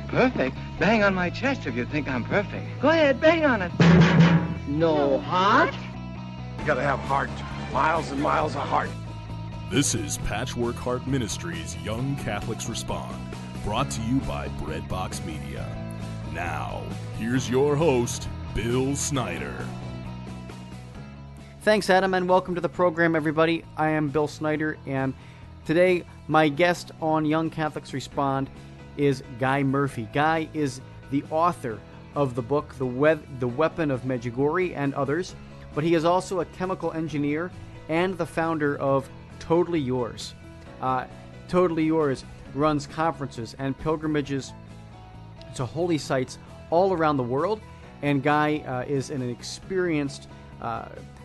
Perfect? Bang on my chest if you think I'm perfect. Go ahead, bang on it. No heart? You gotta have heart. Miles and miles of heart. This is Patchwork Heart Ministries' Young Catholics Respond, brought to you by Breadbox Media. Now, here's your host, Bill Snyder. Thanks, Adam, and welcome to the program, everybody. I am Bill Snyder, and today my guest on Young Catholics Respond is Guy Murphy. Guy is the author of the book, The Weapon of Medjugorje, and others, but he is also a chemical engineer and the founder of Totally Yours. Totally Yours runs conferences and pilgrimages to holy sites all around the world, and Guy is an experienced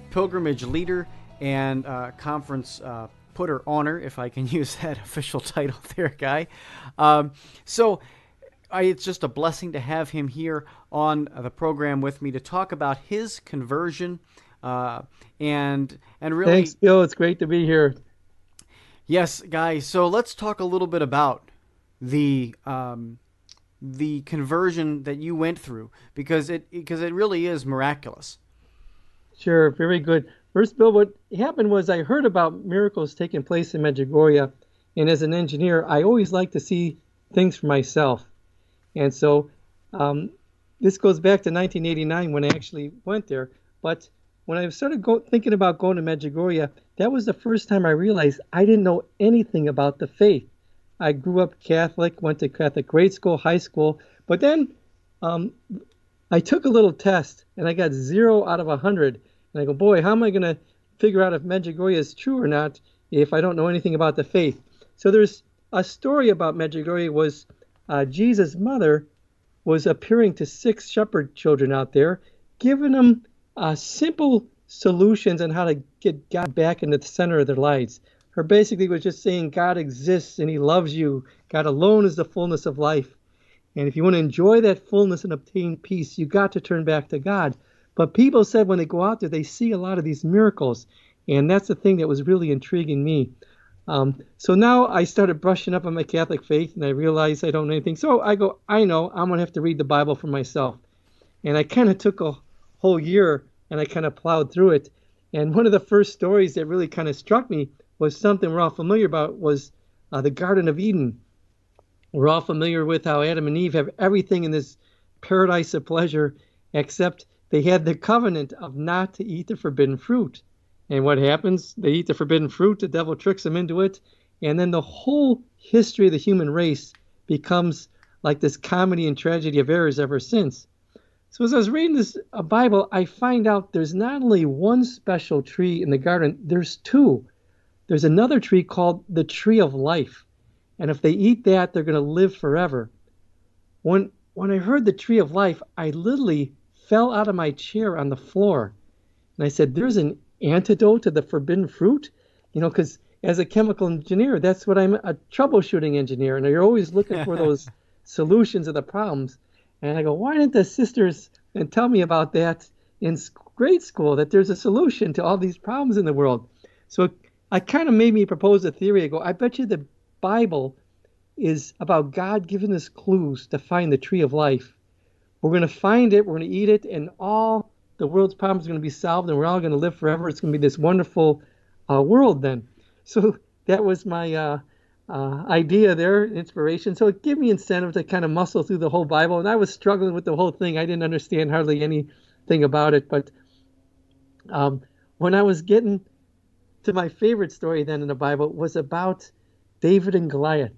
pilgrimage leader and conference putter honor, if I can use that official title there, Guy. It's just a blessing to have him here on the program with me to talk about his conversion and really. Thanks, Bill. It's great to be here. Yes, Guy. So let's talk a little bit about the conversion that you went through, because it really is miraculous. Sure, very good. First, Bill, what happened was I heard about miracles taking place in Medjugorje, and as an engineer, I always like to see things for myself. And so this goes back to 1989 when I actually went there. But when I started thinking about going to Medjugorje, that was the first time I realized I didn't know anything about the faith. I grew up Catholic, went to Catholic grade school, high school, but then I took a little test, and I got 0 out of 100. And I go, boy, how am I going to figure out if Medjugorje is true or not if I don't know anything about the faith? So there's a story about Medjugorje was Jesus' mother was appearing to 6 shepherd children out there, giving them simple solutions on how to get God back into the center of their lives. Her basically was just saying God exists and he loves you. God alone is the fullness of life. And if you want to enjoy that fullness and obtain peace, you got to turn back to God. But people said when they go out there, they see a lot of these miracles. And that's the thing that was really intriguing me. So now I started brushing up on my Catholic faith, and I realized I don't know anything. So I go, I know, I'm going to have to read the Bible for myself. And I kind of took a whole year, and I kind of plowed through it. And one of the first stories that really kind of struck me was something we're all familiar about, was the Garden of Eden. We're all familiar with how Adam and Eve have everything in this paradise of pleasure, except they had the covenant of not to eat the forbidden fruit. And what happens? They eat the forbidden fruit, the devil tricks them into it, and then the whole history of the human race becomes like this comedy and tragedy of errors ever since. So as I was reading this Bible, I find out there's not only one special tree in the garden, there's 2. There's another tree called the tree of life. And if they eat that, they're going to live forever. When I heard the tree of life, I literally fell out of my chair on the floor. And I said, there's an antidote to the forbidden fruit? Because as a chemical engineer, that's what I'm, a troubleshooting engineer. And you're always looking for those solutions of the problems. And I go, why didn't the sisters tell me about that in grade school, that there's a solution to all these problems in the world? So I kind of made me propose a theory. I go, I bet you the Bible is about God giving us clues to find the tree of life. We're going to find it, we're going to eat it, and all the world's problems are going to be solved, and we're all going to live forever. It's going to be this wonderful world then. So that was my idea there, inspiration. So it gave me incentive to kind of muscle through the whole Bible. And I was struggling with the whole thing. I didn't understand hardly anything about it. But when I was getting to my favorite story then in the Bible, was about David and Goliath.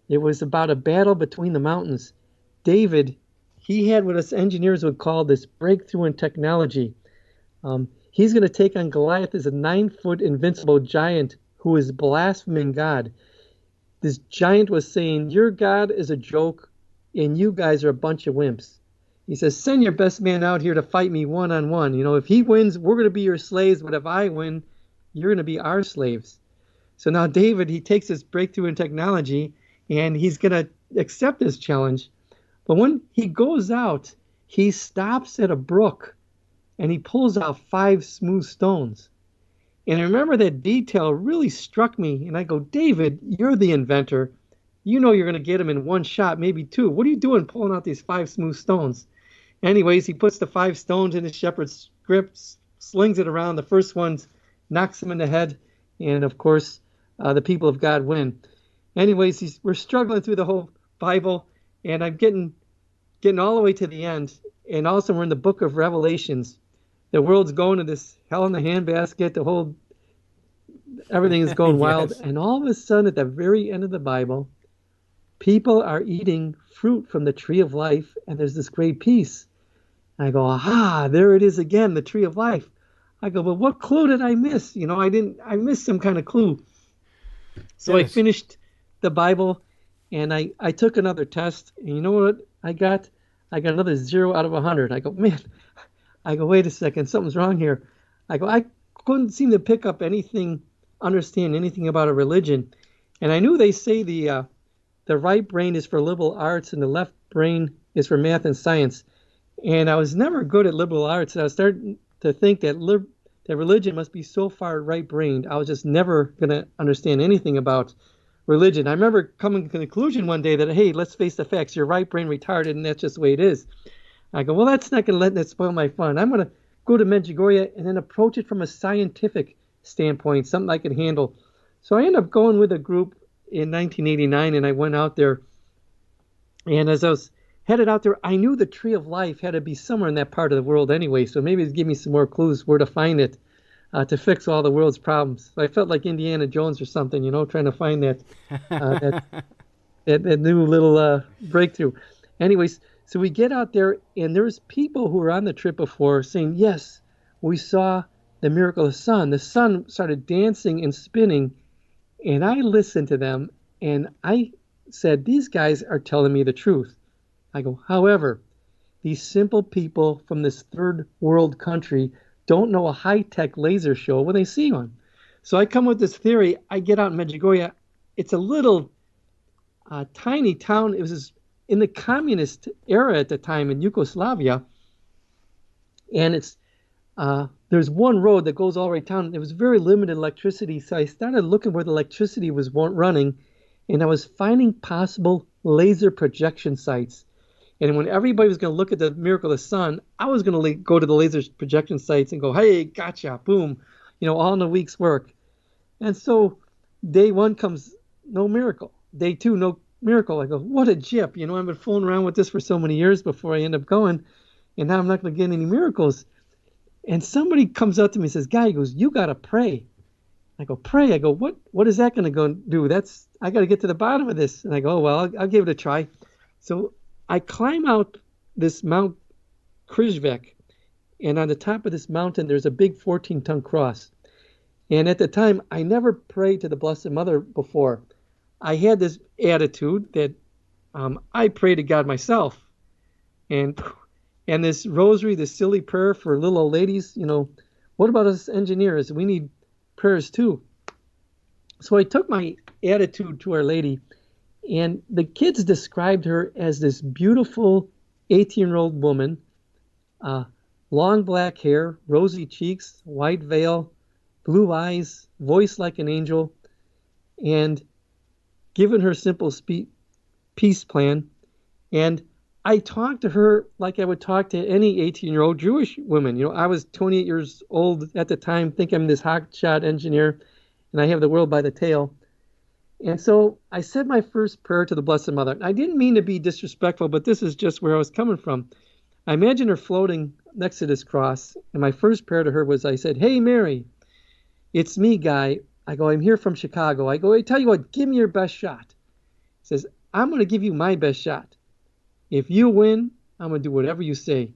It was about a battle between the mountains. David, he had what us engineers would call this breakthrough in technology. He's going to take on Goliath as a 9-foot invincible giant who is blaspheming God. This giant was saying, your God is a joke, and you guys are a bunch of wimps. He says, send your best man out here to fight me one-on-one. If he wins, we're going to be your slaves, but if I win, you're going to be our slaves. So now David, he takes this breakthrough in technology, and he's going to accept this challenge. But when he goes out, he stops at a brook, and he pulls out 5 smooth stones. And I remember that detail really struck me. And I go, David, you're the inventor. you know you're going to get him in one shot, maybe two. What are you doing pulling out these 5 smooth stones? Anyways, he puts the 5 stones in his shepherd's grip, slings it around. The first one knocks him in the head, and of course, the people of God win. Anyways, we're struggling through the whole Bible, and I'm getting all the way to the end. And also, we're in the book of Revelations. The world's going to this hell in the handbasket. Everything is going wild. Yes. And all of a sudden, at the very end of the Bible, people are eating fruit from the tree of life, and there's this great peace. And I go, aha, there it is again, the tree of life. I go, but what clue did I miss? I missed some kind of clue. So Yes. I finished the Bible, and I took another test, and you know what I got? I got another 0 out of 100. I go, man, wait a second, something's wrong here. I couldn't seem to pick up understand anything about a religion. And I knew they say the right brain is for liberal arts and the left brain is for math and science. And I was never good at liberal arts. And I was starting to think that religion must be so far right-brained. I was just never going to understand anything about religion. I remember coming to the conclusion one day that, hey, let's face the facts. You're right-brain retarded, and that's just the way it is. I go, well, that's not going to let that spoil my fun. I'm going to go to Medjugorje and then approach it from a scientific standpoint, something I can handle. So I ended up going with a group in 1989, and I went out there. And as I was headed out there, I knew the tree of life had to be somewhere in that part of the world anyway. So maybe it'd give me some more clues where to find it to fix all the world's problems. So I felt like Indiana Jones or something, trying to find that new little breakthrough. Anyways, so we get out there, and there's people who were on the trip before saying, yes, we saw the miracle of the sun. The sun started dancing and spinning, and I listened to them, and I said, these guys are telling me the truth. I go, however, these simple people from this third world country don't know a high-tech laser show when they see one. So I come with this theory. I get out in Medjugorje. It's a little tiny town. It was in the communist era at the time in Yugoslavia. And there's one road that goes all the way down. There was very limited electricity. So I started looking where the electricity was running, and I was finding possible laser projection sites. And when everybody was going to look at the miracle of the sun, I was going to go to the laser projection sites and go, hey, gotcha, boom, all in a week's work. And so day 1 comes, no miracle. Day 2, no miracle. I go, what a jip. I've been fooling around with this for so many years before I end up going, and now I'm not going to get any miracles. And somebody comes up to me and says, Guy, he goes, you got to pray. I go, pray? I go, what is that going to go and do? I got to get to the bottom of this. And I go, oh, well, I'll give it a try. So I climb out this Mount Krizvek, and on the top of this mountain, there's a big 14-ton cross. And at the time, I never prayed to the Blessed Mother before. I had this attitude that I pray to God myself. And this rosary, this silly prayer for little old ladies, what about us engineers? We need prayers too. So I took my attitude to Our Lady, and the kids described her as this beautiful 18-year-old woman, long black hair, rosy cheeks, white veil, blue eyes, voice like an angel, and given her simple peace plan. And I talked to her like I would talk to any 18-year-old Jewish woman. I was 28 years old at the time, think I'm this hotshot engineer, and I have the world by the tail. And so I said my first prayer to the Blessed Mother. I didn't mean to be disrespectful, but this is just where I was coming from. I imagine her floating next to this cross, and my first prayer to her was, I said, hey, Mary, it's me, Guy. I go, I'm here from Chicago. I go, I tell you what, give me your best shot. He says, I'm going to give you my best shot. If you win, I'm going to do whatever you say.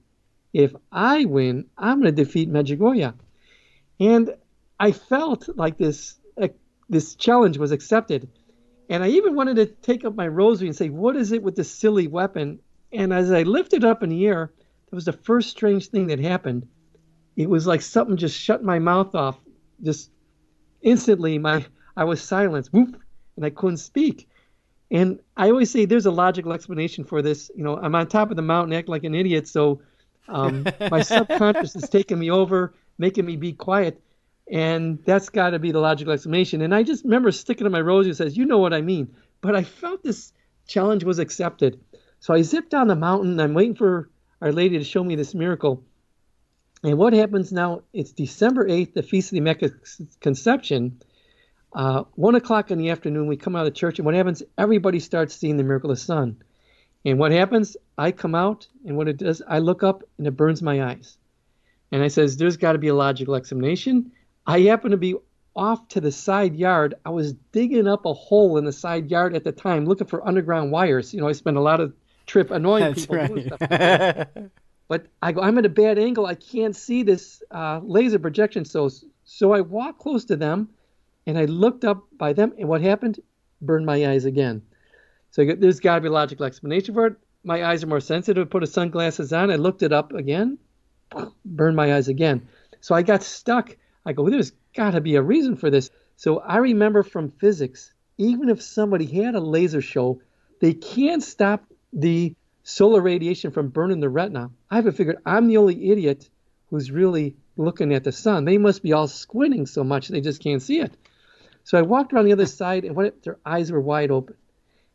If I win, I'm going to defeat Medjugorje. And I felt like this challenge was accepted. And I even wanted to take up my rosary and say, what is it with this silly weapon? And as I lifted up in the air, that was the first strange thing that happened. It was like something just shut my mouth off. Just instantly, I was silenced, whoop, and I couldn't speak. And I always say there's a logical explanation for this. I'm on top of the mountain, acting like an idiot, so my subconscious is taking me over, making me be quiet. And that's got to be the logical explanation. And I just remember sticking to my rosary and says, you know what I mean. but I felt this challenge was accepted. So I zipped down the mountain, and I'm waiting for Our Lady to show me this miracle. And what happens now, it's December 8th, the Feast of the Immaculate Conception. 1 o'clock in the afternoon, we come out of church, and what happens? Everybody starts seeing the miracle of the sun. And what happens? I come out, and what it does, I look up, and it burns my eyes. And I says, there's got to be a logical explanation. I happen to be off to the side yard. I was digging up a hole in the side yard at the time, looking for underground wires. I spent a lot of trip annoying That's people right. doing stuff like that. But I go, I'm at a bad angle. I can't see this laser projection. So I walked close to them, and I looked up by them, and what happened? Burned my eyes again. So there's got to be a logical explanation for it. My eyes are more sensitive. Put the sunglasses on. I looked it up again. Burned my eyes again. So I got stuck. I go, there's got to be a reason for this. So I remember from physics, even if somebody had a laser show, they can't stop the solar radiation from burning the retina. I haven't figured I'm the only idiot who's really looking at the sun. They must be all squinting so much they just can't see it. So I walked around the other side, and their eyes were wide open.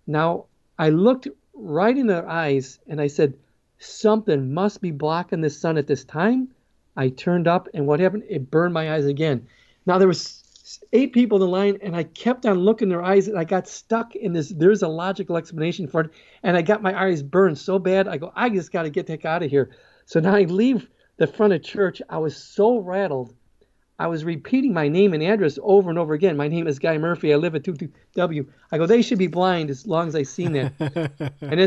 Now, I looked right in their eyes, and I said, something must be blocking the sun at this time. I turned up, and what happened? It burned my eyes again. Now, there was 8 people in the line, and I kept on looking in their eyes, and I got stuck in this. There's a logical explanation for it, and I got my eyes burned so bad. I go, I just got to get the heck out of here. So now I leave the front of church. I was so rattled. I was repeating my name and address over and over again. My name is Guy Murphy. I live at 22W. I go, they should be blind as long as I seen that. And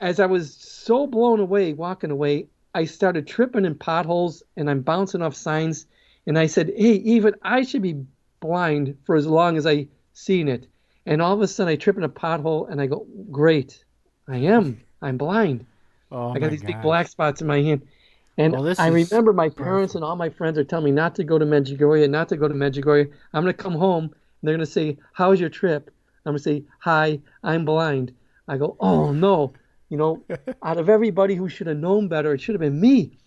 as I was so blown away, walking away, I started tripping in potholes, and I'm bouncing off signs. And I said, hey, even I should be blind for as long as I seen it. And all of a sudden I trip in a pothole, and I go, great, I'm blind. I got these big black spots in my hand. And I remember my parents and all my friends are telling me not to go to Medjugorje. I'm going to come home, and they're going to say, how's your trip? I'm going to say, hi, I'm blind. I go, oh no, out of everybody who should have known better, it should have been me.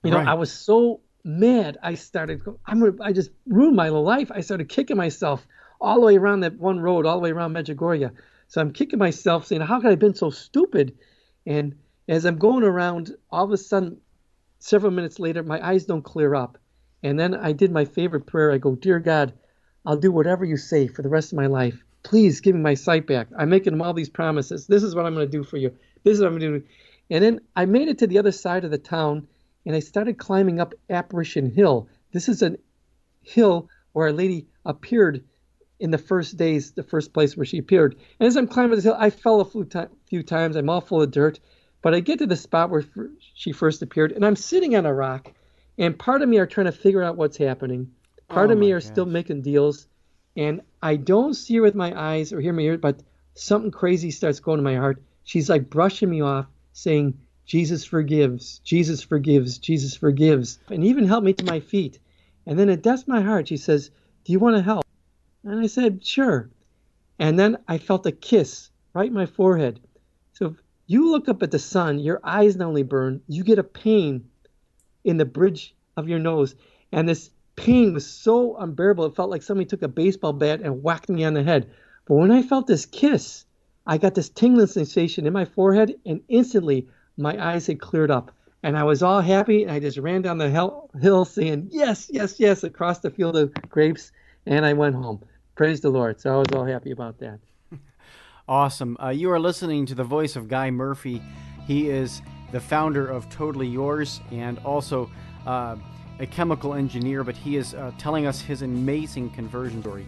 I was so mad. I just ruined my life. I started kicking myself all the way around that one road, all the way around Medjugorje. So I'm kicking myself saying, how could I have been so stupid? And as I'm going around, all of a sudden, several minutes later, my eyes don't clear up. And then I did my favorite prayer. I go, dear God, I'll do whatever you say for the rest of my life. Please give me my sight back. I'm making them all these promises. This is what I'm going to do for you. This is what I'm going to do. And then I made it to the other side of the town, and I started climbing up Apparition Hill. This is a hill where Our Lady appeared in the first days, the first place where she appeared. And as I'm climbing this hill, I fell a few times. I'm all full of dirt. But I get to the spot where she first appeared, and I'm sitting on a rock, and part of me are trying to figure out what's happening. Part of me are still making deals, and I don't see her with my eyes or hear my ears, but something crazy starts going to my heart. She's like brushing me off, saying, Jesus forgives, Jesus forgives, Jesus forgives, and even helped me to my feet. And then it depths my heart, she says, do you want to help? And I said, sure. And then I felt a kiss right in my forehead. So if you look up at the sun, your eyes not only burn, you get a pain in the bridge of your nose. And this pain was so unbearable, it felt like somebody took a baseball bat and whacked me on the head. But when I felt this kiss, I got this tingling sensation in my forehead, and instantly my eyes had cleared up. And I was all happy, and I just ran down the hill saying, yes, yes, yes, across the field of grapes, and I went home. Praise the Lord. So I was all happy about that. Awesome. You are listening to the voice of Guy Murphy. He is the founder of Totally Yours and also a chemical engineer, but he is telling us his amazing conversion story,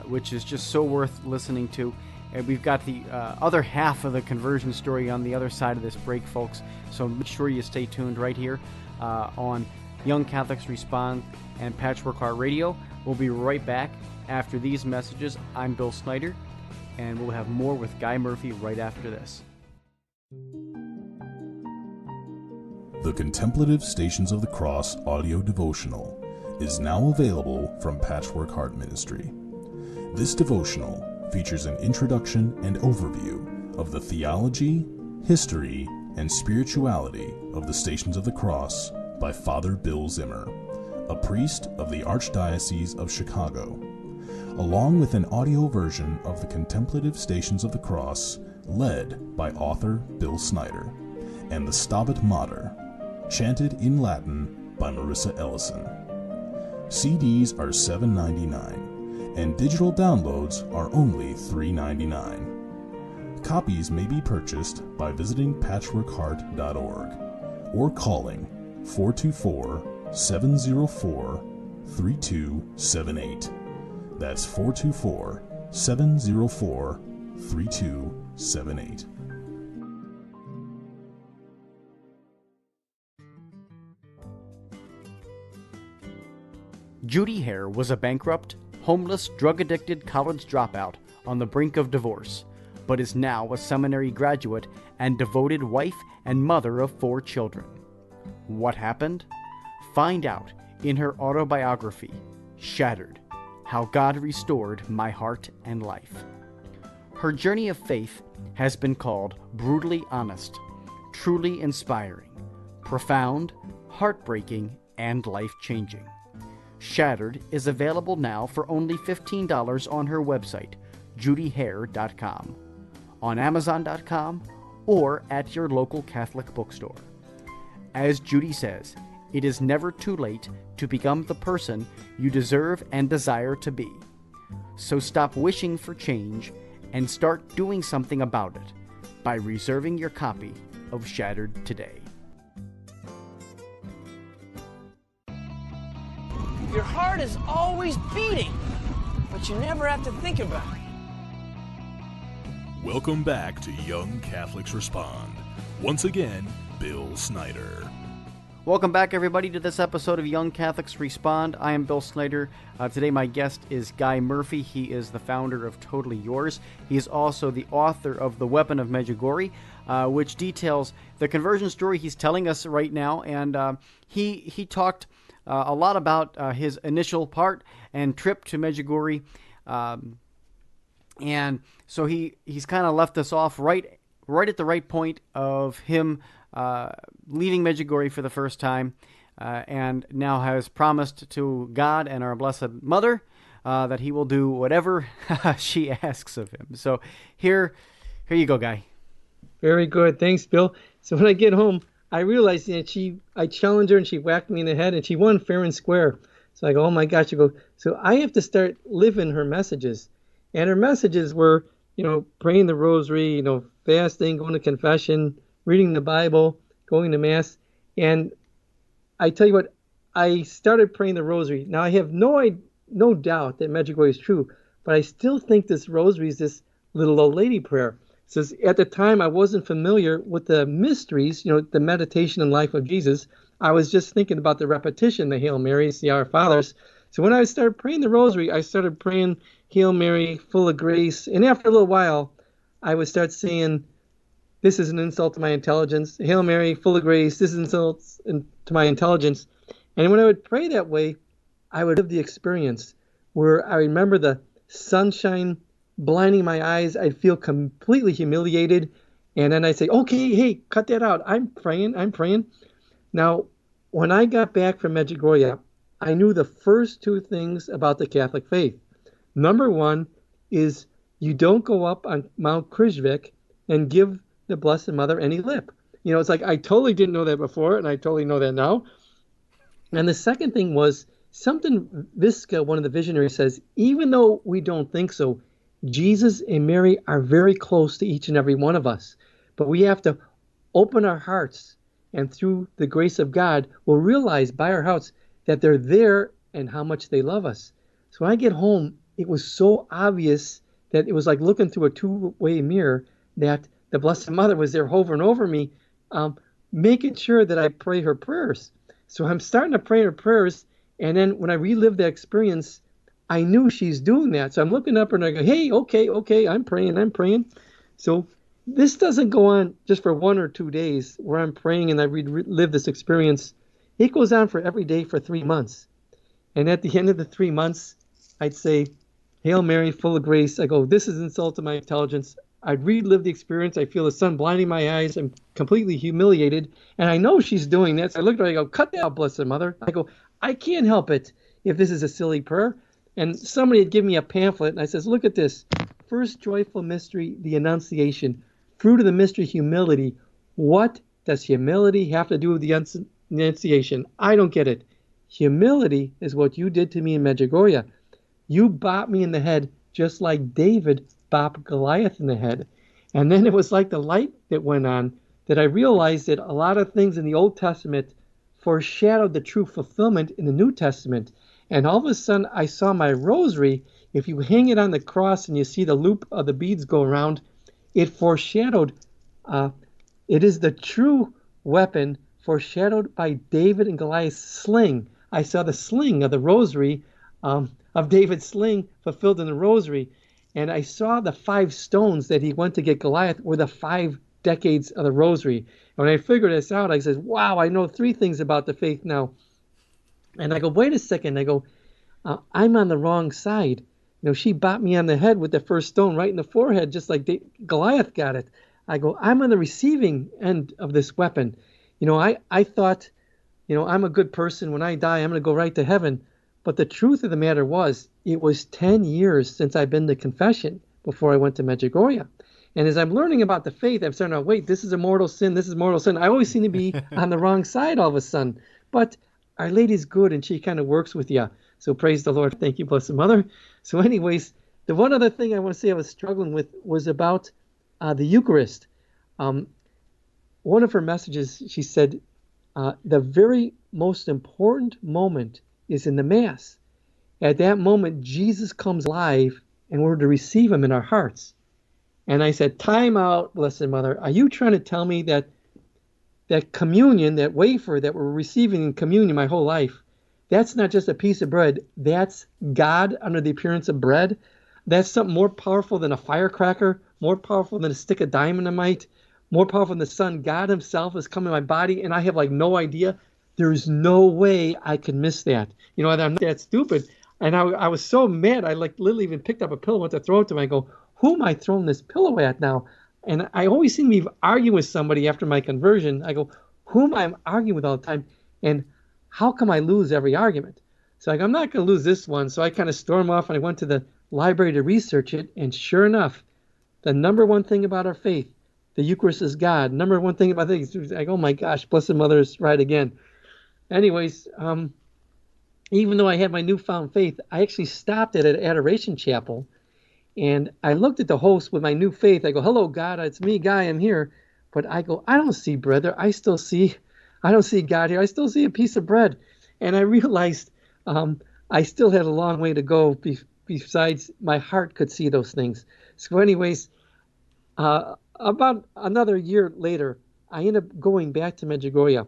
which is just so worth listening to. And we've got the other half of the conversion story on the other side of this break, folks. So make sure you stay tuned right here on Young Catholics Respond and Patchwork Heart Radio. We'll be right back after these messages. I'm Bill Snyder, and we'll have more with Guy Murphy right after this. The Contemplative Stations of the Cross audio devotional is now available from Patchwork Heart Ministry. This devotional features an introduction and overview of the theology, history, and spirituality of the Stations of the Cross by Father Bill Zimmer, a priest of the Archdiocese of Chicago. along with an audio version of the Contemplative Stations of the Cross, led by author Bill Snyder, and the Stabat Mater, chanted in Latin by Marissa Ellison. CDs are $7.99, and digital downloads are only $3.99. Copies may be purchased by visiting patchworkheart.org or calling 424-704-3278. That's 424-704-3278. Judy Hare was a bankrupt, homeless, drug-addicted college dropout on the brink of divorce, but is now a seminary graduate and devoted wife and mother of 4 children. What happened? Find out in her autobiography, Shattered: How God Restored My Heart and Life. Her journey of faith has been called brutally honest, truly inspiring, profound, heartbreaking, and life-changing. Shattered is available now for only $15 on her website, judyhare.com, on Amazon.com, or at your local Catholic bookstore. As Judy says, it is never too late to become the person you deserve and desire to be. So stop wishing for change and start doing something about it by reserving your copy of Shattered today. Your heart is always beating, but you never have to think about it. Welcome back to Young Catholics Respond. Once again, Bill Snyder. Welcome back, everybody, to this episode of Young Catholics Respond. I am Bill Snyder. Today my guest is Guy Murphy. He is the founder of Totally Yours. He is also the author of The Weapon of Medjugorje, which details the conversion story he's telling us right now. And he talked a lot about his initial part and trip to Medjugorje. And so he's kind of left us off right at the right point of him leaving Medjugorje for the first time, and now has promised to God and our Blessed Mother that he will do whatever she asks of him. So here you go, Guy. Very good. Thanks, Bill. So when I get home, I realized that I challenged her and she whacked me in the head and she won fair and square. So I go, oh my gosh, so I have to start living her messages. And her messages were, praying the rosary, fasting, going to confession, reading the Bible, going to Mass. And I tell you what, I started praying the rosary. Now I have no doubt that Medjugorje is true, but I still think this rosary is this little old lady prayer. So at the time, I wasn't familiar with the mysteries, the meditation and life of Jesus. I was just thinking about the repetition, the Hail Marys, the Our Fathers. So when I started praying the rosary, I started praying Hail Mary, full of grace. And after a little while, I would start saying, this is an insult to my intelligence. Hail Mary, full of grace. This is an insult to my intelligence. And when I would pray that way, I would have the experience where I remember the sunshine blinding my eyes. I'd feel completely humiliated. And then I'd say, okay, hey, cut that out. I'm praying. Now, when I got back from Medjugorje, I knew the first 2 things about the Catholic faith. Number 1 is you don't go up on Mount Krijvik and give the Blessed Mother any lip. It's like I totally didn't know that before, and I totally know that now. And the second thing was something Visca, one of the visionaries, says, even though we don't think so, Jesus and Mary are very close to each and every one of us. But we have to open our hearts, and through the grace of God, we'll realize by our hearts that they're there and how much they love us. So when I get home, it was so obvious that it was like looking through a 2-way mirror that the Blessed Mother was there hovering over me, making sure that I pray her prayers. So I'm starting to pray her prayers, and then when I relive that experience, I knew she's doing that. So I'm looking up and I go, hey, okay, I'm praying. So this doesn't go on just for 1 or 2 days where I'm praying and I relive this experience. It goes on for every day for 3 months. And at the end of the 3 months, I'd say, Hail Mary, full of grace. I go, this is an insult to my intelligence. I'd relive the experience. I feel the sun blinding my eyes. I'm completely humiliated. And I know she's doing that. So I look at her, I go, cut that out, Blessed Mother. I go, I can't help it if this is a silly prayer. And somebody had given me a pamphlet, and I says, look at this. First joyful mystery, the Annunciation. Fruit of the mystery, humility. What does humility have to do with the Annunciation? I don't get it. Humility is what you did to me in Medjugorje. You bopped me in the head just like David bopped Goliath in the head. And then it was like the light that went on that I realized that a lot of things in the Old Testament foreshadowed the true fulfillment in the New Testament. And all of a sudden, I saw my rosary. If you hang it on the cross and you see the loop of the beads go around, it foreshadowed, it is the true weapon foreshadowed by David and Goliath's sling. I saw the sling of the rosary, of David's sling fulfilled in the rosary. And I saw the 5 stones that he went to get Goliath were the 5 decades of the rosary. And when I figured this out, I said, wow, I know 3 things about the faith now. And I go, wait a second. I go, I'm on the wrong side. She bopped me on the head with the first stone right in the forehead, just like Goliath got it. I go, I'm on the receiving end of this weapon. I thought, I'm a good person. When I die, I'm going to go right to heaven. But the truth of the matter was, it was 10 years since I've been to confession before I went to Medjugorje. And as I'm learning about the faith, I'm starting to, wait, this is a mortal sin, this is mortal sin. I always seem to be on the wrong side all of a sudden. But Our Lady's good, and she kind of works with you. So praise the Lord. Thank you, Blessed Mother. So anyways, the one other thing I want to say I was struggling with was about the Eucharist. One of her messages, she said, the very most important moment is in the Mass. At that moment, Jesus comes alive, and we're to receive him in our hearts. And I said, time out, Blessed Mother. Are you trying to tell me that communion, that wafer that we're receiving in communion my whole life, that's not just a piece of bread. That's God under the appearance of bread. That's something more powerful than a firecracker, more powerful than a stick of dynamite, more powerful than the sun. God himself has come in my body, and I have no idea. There's no way I can miss that. I'm not that stupid. And I was so mad, I literally even picked up a pillow, went to throw it to him. I go, who am I throwing this pillow at now? And I always seem to be arguing with somebody after my conversion. I go, who am I arguing with all the time? And how come I lose every argument? So I'm not going to lose this one. So I kind of stormed off, and I went to the library to research it. And sure enough, the number one thing about our faith, the Eucharist is God. Number one thing about things, I go, oh my gosh, Blessed Mother is right again. Anyways, even though I had my newfound faith, I actually stopped at an adoration chapel, and I looked at the host with my new faith. I go, hello, God, it's me, Guy, I'm here. But I go, I don't see bread there. I don't see God here. I still see a piece of bread. And I realized I still had a long way to go besides my heart could see those things. So anyways, about another year later, I ended up going back to Medjugorje.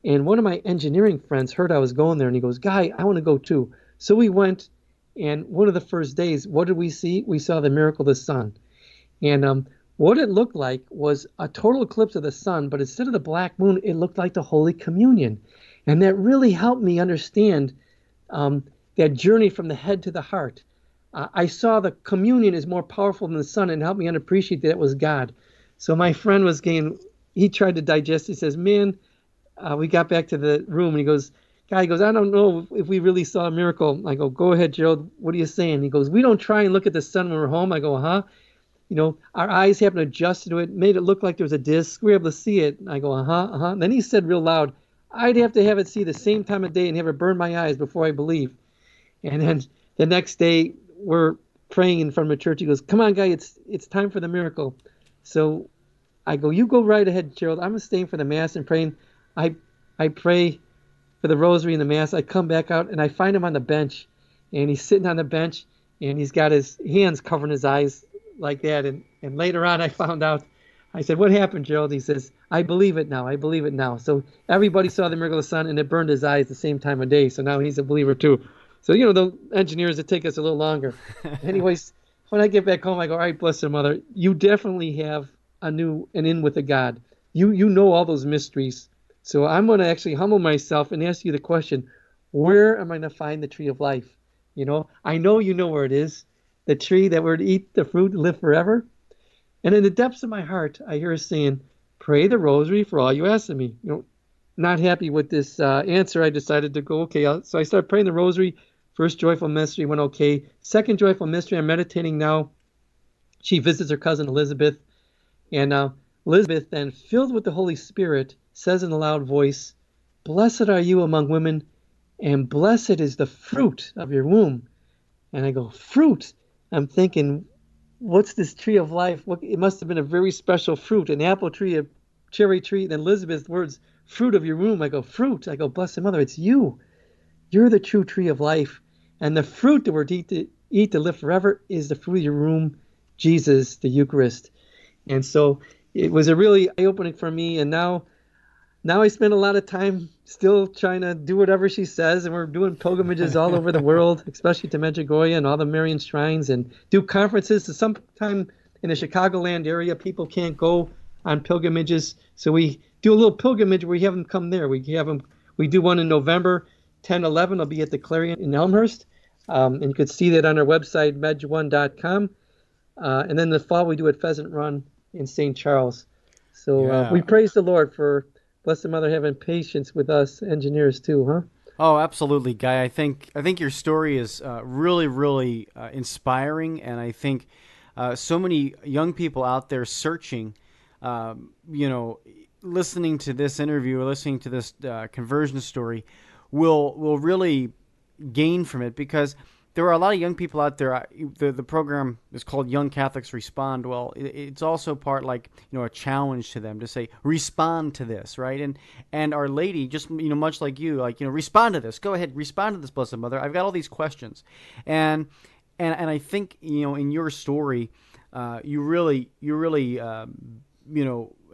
And one of my engineering friends heard I was going there, and he goes, Guy, I want to go too. So we went, and one of the first days, what did we see? We saw the miracle of the sun. And what it looked like was a total eclipse of the sun, but instead of the black moon, it looked like the Holy Communion. And that really helped me understand that journey from the head to the heart. I saw the communion is more powerful than the sun, and helped me appreciate that it was God. So my friend was he tried to digest. He says, man, we got back to the room, and he goes, I don't know if we really saw a miracle. I go, go ahead, Gerald. What are you saying? He goes, we don't try and look at the sun when we're home. I go, huh? Our eyes happen to adjust to it, made it look like there was a disc. We were able to see it. And I go, uh-huh. Then he said real loud, I'd have to have it see the same time of day and have it burn my eyes before I believe. And then the next day, we're praying in front of the church. He goes, come on, Guy, it's time for the miracle. So I go, you go right ahead, Gerald. I'm staying for the Mass and praying. I pray for the rosary and the Mass. I come back out, and I find him on the bench. And he's sitting on the bench, and he's got his hands covering his eyes like that. And later on, I found out, I said, what happened, Gerald? He says, I believe it now. So everybody saw the miracle of the sun, and it burned his eyes the same time of day. So now he's a believer too. So, the engineers, it take us a little longer. Anyways, when I get back home, I go, all right, Blessed Mother, you definitely have an in with a God. You know all those mysteries. So I'm going to actually humble myself and ask you the question, where am I going to find the tree of life? I know you know where it is, the tree that we're to eat the fruit and live forever. And in the depths of my heart, I hear us saying, pray the rosary for all you ask of me. Not happy with this answer, I decided to go, okay. So I started praying the rosary First joyful mystery went okay. Second joyful mystery, I'm meditating now. She visits her cousin Elizabeth. And Elizabeth, then, filled with the Holy Spirit, says in a loud voice, "Blessed are you among women, and blessed is the fruit of your womb." And I go, fruit? I'm thinking, what's this tree of life? It must have been a very special fruit, an apple tree, a cherry tree. Then Elizabeth's words, fruit of your womb. I go, fruit? I go, Blessed Mother, it's you. You're the true tree of life. And the fruit that we're to eat to live forever is the fruit of your womb, Jesus, the Eucharist. And so it was a really eye-opening for me. And now I spend a lot of time still trying to do whatever she says. And we're doing pilgrimages all over the world, especially to Medjugorje and all the Marian shrines, and do conferences. So sometime in the Chicagoland area, people can't go on pilgrimages. So we do a little pilgrimage where we have them come there. We do one in November, 10, 11. I'll be at the Clarion in Elmhurst. And you can see that on our website, medj1.com. And then the fall, we do at Pheasant Run in St. Charles. So we praise the Lord for Blessed Mother having patience with us engineers too, huh? Oh, absolutely, Guy. I think your story is really, really inspiring, and I think so many young people out there searching, listening to this interview or listening to this conversion story will really gain from it, because there are a lot of young people out there. The program is called Young Catholics Respond. Well, it's also part a challenge to them to say, respond to this, right? And Our Lady, just much like you, respond to this. Go ahead, respond to this, Blessed Mother. I've got all these questions, and I think in your story, you really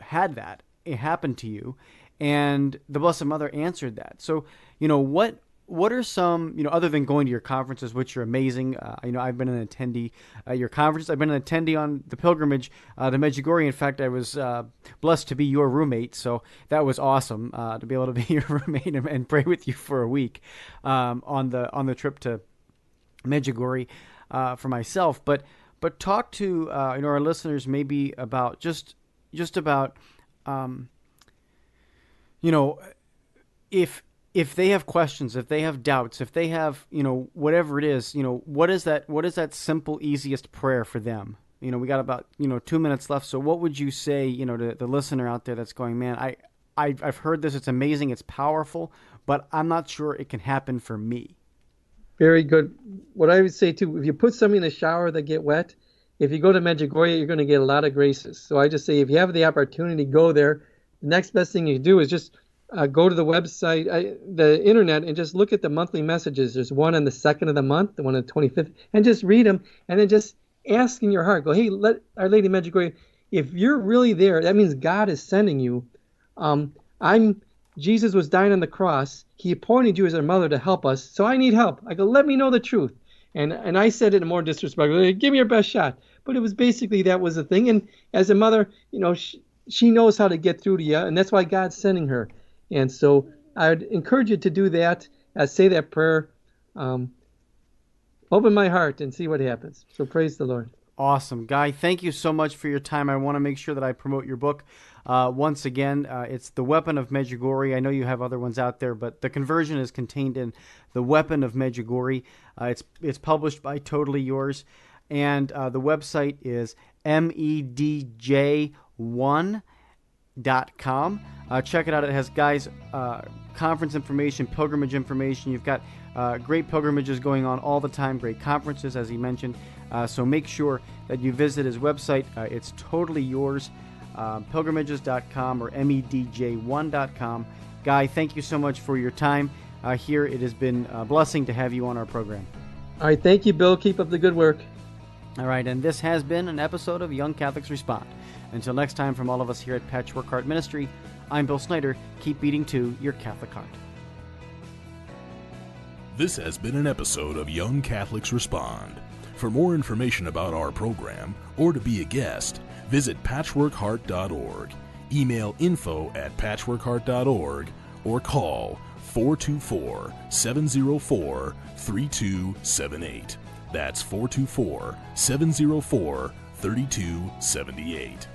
had that. It happened to you, and the Blessed Mother answered that. So what are some, other than going to your conferences, which are amazing? I've been an attendee at your conference. I've been an attendee on the pilgrimage to Medjugorje. In fact, I was blessed to be your roommate, so that was awesome to be able to be your roommate and pray with you for a week on the trip to Medjugorje for myself. But talk to our listeners maybe about just about if they have questions, if they have doubts, if they have, whatever it is, what is that simple, easiest prayer for them? We got about, 2 minutes left. So what would you say, to the listener out there that's going, man, I've heard this, it's amazing, it's powerful, but I'm not sure it can happen for me. Very good. What I would say too, if you put something in the shower that get wet, if you go to Medjugorje, you're going to get a lot of graces. So I just say, if you have the opportunity, go there. The next best thing you do is just go to the website, the internet, and just look at the monthly messages. There's one on the 2nd of the month, the one on the 25th, and just read them, and then just ask in your heart. Go, hey, let Our Lady Medjugorje, if you're really there, that means God is sending you. Jesus was dying on the cross. He appointed you as our mother to help us, so I need help. I go, let me know the truth. And I said it in more disrespectful, give me your best shot. But it was basically, that was the thing. And as a mother, she knows how to get through to you, and that's why God's sending her. And so I would encourage you to do that, say that prayer, open my heart and see what happens. So praise the Lord. Awesome. Guy, thank you so much for your time. I want to make sure that I promote your book. Once again, it's The Weapon of Medjugorje. I know you have other ones out there, but the conversion is contained in The Weapon of Medjugorje. It's published by Totally Yours. And the website is medj1.com. Check it out. It has Guy's conference information, pilgrimage information. You've got great pilgrimages going on all the time, great conferences, as he mentioned. So make sure that you visit his website. It's Totally Yours, pilgrimages.com or medj1.com. Guy, thank you so much for your time here. It has been a blessing to have you on our program. All right. Thank you, Bill. Keep up the good work. All right. And this has been an episode of Young Catholics Respond. Until next time, from all of us here at Patchwork Heart Ministry, I'm Bill Snyder. Keep beating to your Catholic heart. This has been an episode of Young Catholics Respond. For more information about our program or to be a guest, visit patchworkheart.org, email info@patchworkheart.org, or call 424-704-3278. That's 424-704-3278.